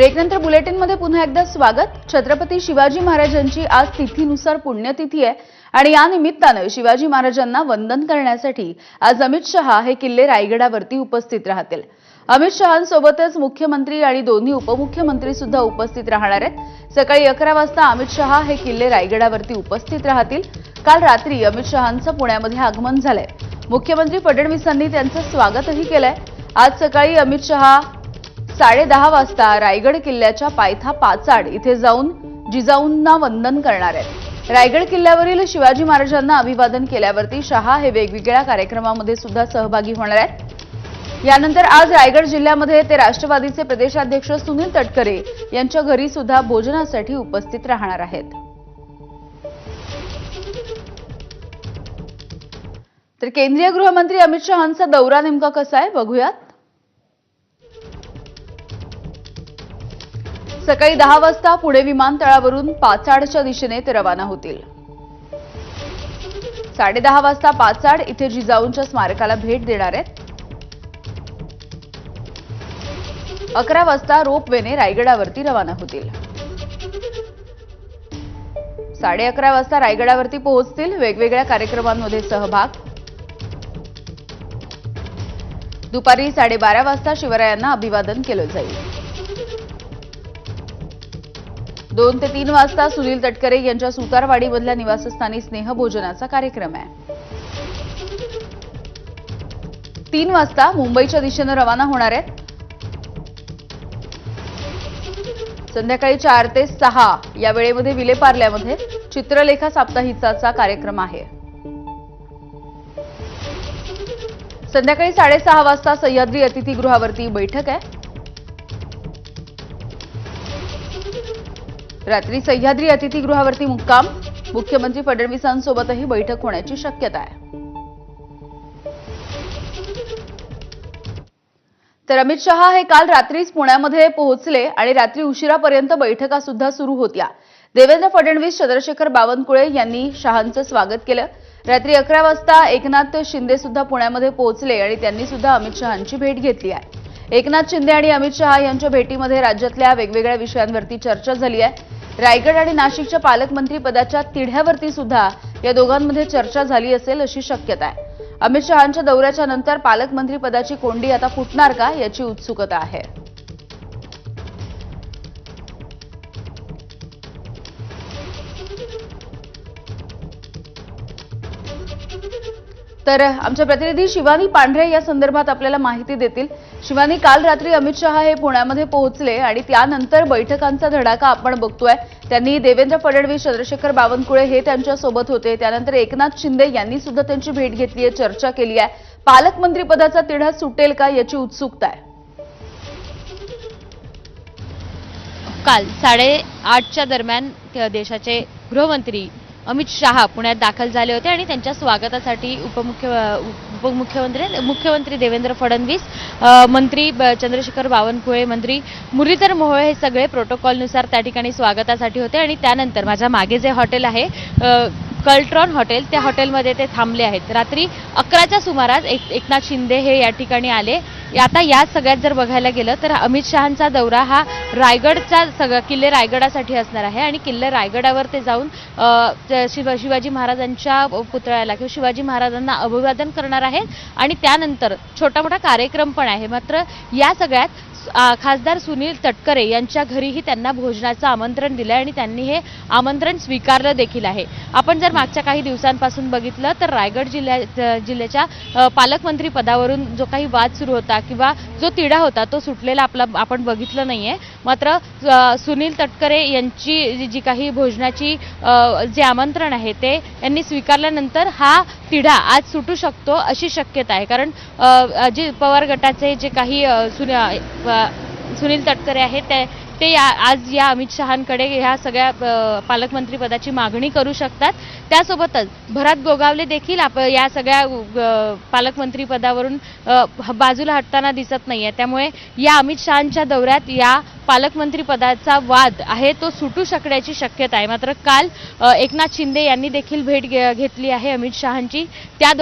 ब्रेकनंतर बुलेटिनमध्ये पुन्हा एकदा स्वागत। छत्रपती शिवाजी महाराजांची आज तिथीनुसार पुण्यतिथी आहे आणि या निमित्ताने शिवाजी महाराजांना वंदन करण्यासाठी आज अमित शहा हे किल्ले रायगडावरती उपस्थित राहतील। अमित शहांसोबतच मुख्यमंत्री आणि दोन्ही उपमुख्यमंत्री सुद्धा उपस्थित राहणार आहेत। सकाळी 11 वाजता अमित शहा हे किल्ले रायगडावरती उपस्थित राहतील। काल रात्री अमित शहांचं पुण्यामध्ये आगमन झालंय। मुख्यमंत्री फडणवीसांनी त्यांचं स्वागतही केलंय। आज सकाळी अमित शहा 10:30 वाजता रायगड किल्ल्याच्या पायथा पाचाड इथे जाऊन जिजाऊंना वंदन करणार आहेत। रायगड किल्ल्यावरील शिवाजी महाराजांना अभिवादन केल्यावरती शहा हे वेगवेगळ्या कार्यक्रमांमध्ये सुद्धा सहभागी होणार आहेत। यानंतर आज रायगड जिल्ह्यामध्ये ते राष्ट्रवादीचे प्रदेशाध्यक्ष सुनील तटकरे यांच्या घरी सुद्धा भोजनासाठी उपस्थित राहणार आहेत। तर केंद्रीय गृहमंत्री अमित शहांचा दौरा नेमका कसा आहे बघूयात। सकाळी 10 वाजता पुणे विमानतळावरून पाचाडच्या दिशेने ते रवाना होतील। 10:30 वाजता पाचाड इथे जिजाऊंच्या स्मारकाला भेट देणार आहेत। 11 वाजता रोपवेने रायगडावरती रवाना होतील। 11:30 वाजता रायगडावरती पोहोचतील। वेगवेगळ्या कार्यक्रमांमध्ये सहभाग। दुपारी 12:30 वाजता शिवरायांना अभिवादन केलं जाईल। 2 ते 3 वाजता सुनील तटकरे यांच्या सुतारवाडीमधल्या निवासस्थानी स्नेहभोजनाचा कार्यक्रम आहे। 3 वाजता मुंबईच्या दिशेने रवाना होणार आहेत। संध्याकाळी 4 ते 6 या वेळेमध्ये विलेपार्ल्यामध्ये चित्रलेखा साप्ताहिकाचा कार्यक्रम आहे। संध्याकाळी 6:30 वाजता सह्याद्री अतिथीगृहावरती बैठक आहे। रात्री सह्याद्री अतिथीगृहावरती मुक्काम। मुख्यमंत्री फडणवीसांसोबतही बैठक होण्याची शक्यता आहे। तर अमित शहा हे काल रात्रीच पुण्यामध्ये पोहोचले आणि रात्री उशिरापर्यंत बैठका सुद्धा सुरू होत्या। देवेंद्र फडणवीस, चंद्रशेखर बावनकुळे यांनी शहांचं स्वागत केलं। रात्री 11 वाजता एकनाथ शिंदे सुद्धा पुण्यामध्ये पोहोचले आणि त्यांनी सुद्धा अमित शहांची भेट घेतली आहे। एकनाथ शिंदे आणि अमित शहा यांच्या भेटीमध्ये राज्यातल्या वेगवेगळ्या विषयांवरती चर्चा झाली आहे। रायगड आणि नाशिकच्या पालकमंत्री पदाच्या तिढ्यावरती सुद्धा या दोघांमध्ये चर्चा झाली असेल अशी शक्यता आहे। अमित शहांच्या दौऱ्याच्या नंतर पालकमंत्री पदाची कोंडी आता फुटणार का याची उत्सुकता आहे। तर आमच्या प्रतिनिधी शिवानी पांढरे या संदर्भात आपल्याला माहिती देतील। शिवानी, काल रात्री अमित शहा हे पुण्यामध्ये पोहोचले आणि त्यानंतर बैठकांचा धडाका आपण बघतोय। त्यांनी देवेंद्र फडणवीस, चंद्रशेखर बावनकुळे हे त्यांच्या सोबत होते। त्यानंतर एकनाथ शिंदे यांनी सुद्धा त्यांची भेट घेतली आहे, चर्चा केली आहे। पालकमंत्री पदाचा तिढा सुटेल का याची उत्सुकता आहे। काल 8:30च्या दरम्यान देशाचे गृहमंत्री अमित शहा पुण्यात दाखल झाले होते आणि त्यांच्या स्वागतासाठी मुख्यमंत्री देवेंद्र फडणवीस, मंत्री चंद्रशेखर बावनकुळे, मंत्री मुरलीधर मोहोळ हे सगळे प्रोटोकॉलनुसार त्या ठिकाणी स्वागतासाठी होते। आणि त्यानंतर माझ्या मागे जे हॉटेल आहे कल्ट्रॉन हॉटेल, त्या हॉटेलमध्ये ते थांबले आहेत। रात्री 11च्या सुमारास एकनाथ शिंदे हे या ठिकाणी आले। आता या सगळ्यात जर बघायला गेलं तर अमित शहांचा दौरा हा रायगडचा किल्ले रायगडासाठी असणार आहे आणि किल्ले रायगडावर ते जाऊन शिवाजी महाराजांच्या पुतळ्याला किंवा शिवाजी महाराजांना अभिवादन करणार आहेत आणि त्यानंतर छोटा मोठा कार्यक्रम पण आहे। मात्र या सगळ्यात खासदार सुनील तटकरे यांच्या घरीही त्यांना भोजनाचं आमंत्रण दिलं आणि त्यांनी हे आमंत्रण स्वीकारलं देखील आहे। आपण जर मागच्या काही दिवसांपासून बघितलं तर रायगड जिल्ह्याच्या पालकमंत्री पदावरून जो काही वाद सुरू होता किंवा जो तिढा होता तो सुटलेला आपण बघितलं नाहीये। मात्र सुनील तटकरे यांची जी काही भोजनाची जे आमंत्रण आहे ते यांनी स्वीकारल्यानंतर हा तिढा आज सुटू शकतो अशी शक्यता आहे। कारण अजित पवार गटाचे जे काही सुनील तटकरे आहेत ते आज या अमित शहांकडे ह्या सगळ्या पालकमंत्री पदाची मागणी करू शकतात। त्यासोबतच भरत गोगावले देखील या सगळ्या पालकमंत्री पदावरून बाजूला हटताना दिसत नाहीये। त्यामुळे या अमित शहांच्या दौऱ्यात या पालकमंत्री पदाचा वाद आहे तो सुटू शकण्याची शक्यता आहे। मात्र काल एकनाथ शिंदे यांनी देखील भेट घेतली आहे अमित शहांची। त्या